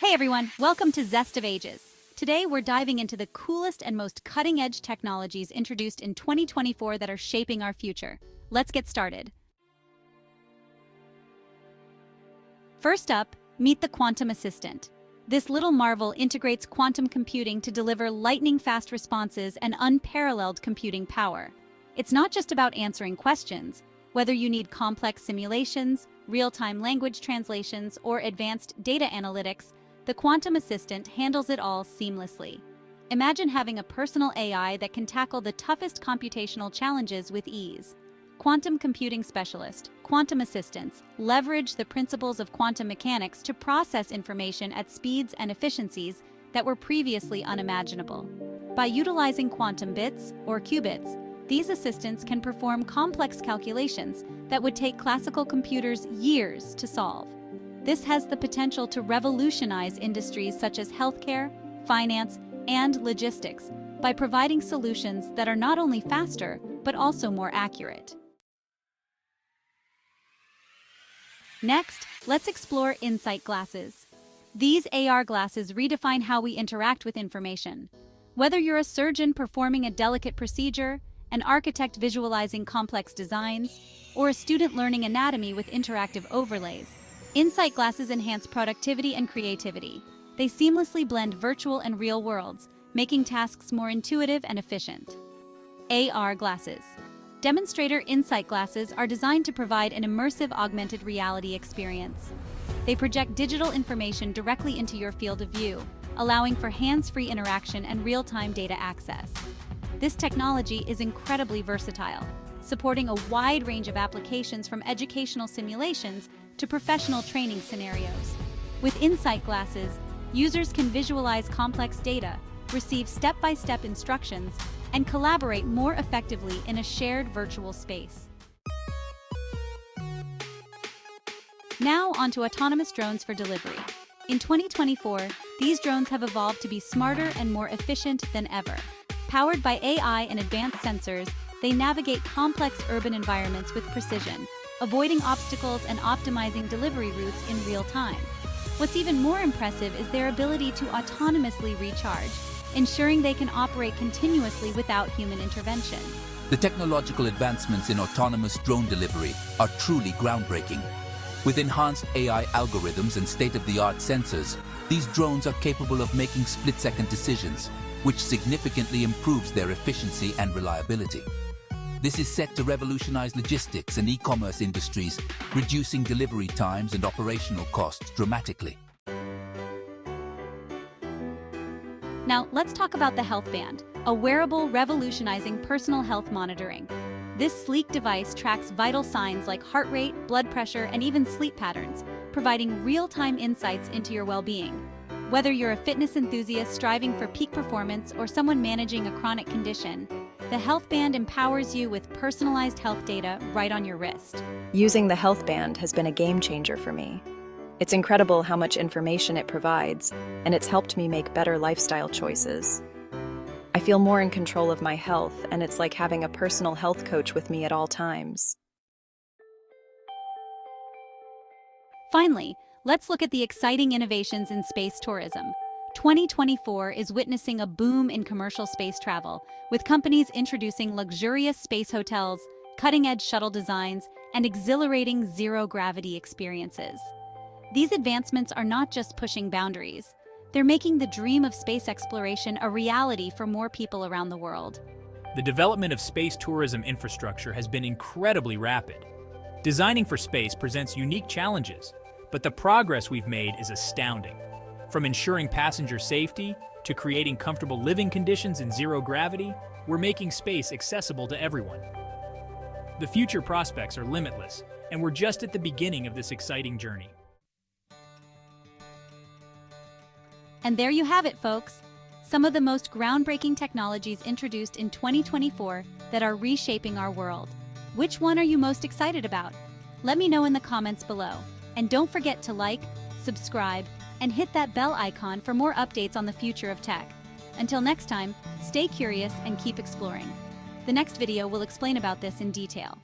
Hey everyone, welcome to ZEST of Ages. Today we're diving into the coolest and most cutting-edge technologies introduced in 2024 that are shaping our future. Let's get started. First up, meet the quantum assistant. This little marvel integrates quantum computing to deliver lightning-fast responses and unparalleled computing power. It's not just about answering questions. Whether you need complex simulations, real-time language translations, or advanced data analytics, the quantum assistant handles it all seamlessly. Imagine having a personal AI that can tackle the toughest computational challenges with ease. Quantum computing specialist, quantum assistants, leverage the principles of quantum mechanics to process information at speeds and efficiencies that were previously unimaginable. By utilizing quantum bits, or qubits, these assistants can perform complex calculations that would take classical computers years to solve. This has the potential to revolutionize industries such as healthcare, finance, and logistics by providing solutions that are not only faster, but also more accurate. Next, let's explore insight glasses. These AR glasses redefine how we interact with information. Whether you're a surgeon performing a delicate procedure, an architect visualizing complex designs, or a student learning anatomy with interactive overlays, insight glasses enhance productivity and creativity. They seamlessly blend virtual and real worlds, making tasks more intuitive and efficient. AR glasses. Demonstrator insight glasses are designed to provide an immersive augmented reality experience. They project digital information directly into your field of view, allowing for hands-free interaction and real-time data access. This technology is incredibly versatile, supporting a wide range of applications from educational simulations to professional training scenarios. With insight glasses, users can visualize complex data, receive step-by-step instructions, and collaborate more effectively in a shared virtual space. Now onto autonomous drones for delivery. In 2024, these drones have evolved to be smarter and more efficient than ever. Powered by AI and advanced sensors, they navigate complex urban environments with precision, avoiding obstacles and optimizing delivery routes in real time. What's even more impressive is their ability to autonomously recharge, ensuring they can operate continuously without human intervention. The technological advancements in autonomous drone delivery are truly groundbreaking. With enhanced AI algorithms and state-of-the-art sensors, these drones are capable of making split-second decisions, which significantly improves their efficiency and reliability. This is set to revolutionize logistics and e-commerce industries, reducing delivery times and operational costs dramatically. Now, let's talk about the Health Band, a wearable revolutionizing personal health monitoring. This sleek device tracks vital signs like heart rate, blood pressure, and even sleep patterns, providing real-time insights into your well-being. Whether you're a fitness enthusiast striving for peak performance or someone managing a chronic condition, the Health Band empowers you with personalized health data right on your wrist. Using the Health Band has been a game changer for me. It's incredible how much information it provides, and it's helped me make better lifestyle choices. I feel more in control of my health, and it's like having a personal health coach with me at all times. Finally, let's look at the exciting innovations in space tourism. 2024 is witnessing a boom in commercial space travel, with companies introducing luxurious space hotels, cutting-edge shuttle designs, and exhilarating zero-gravity experiences. These advancements are not just pushing boundaries. They're making the dream of space exploration a reality for more people around the world. The development of space tourism infrastructure has been incredibly rapid. Designing for space presents unique challenges, but the progress we've made is astounding. From ensuring passenger safety to creating comfortable living conditions in zero gravity, we're making space accessible to everyone. The future prospects are limitless, and we're just at the beginning of this exciting journey. And there you have it, folks. Some of the most groundbreaking technologies introduced in 2024 that are reshaping our world. Which one are you most excited about? Let me know in the comments below. And don't forget to like, subscribe, and hit that bell icon for more updates on the future of tech. Until next time, stay curious and keep exploring. The next video will explain about this in detail.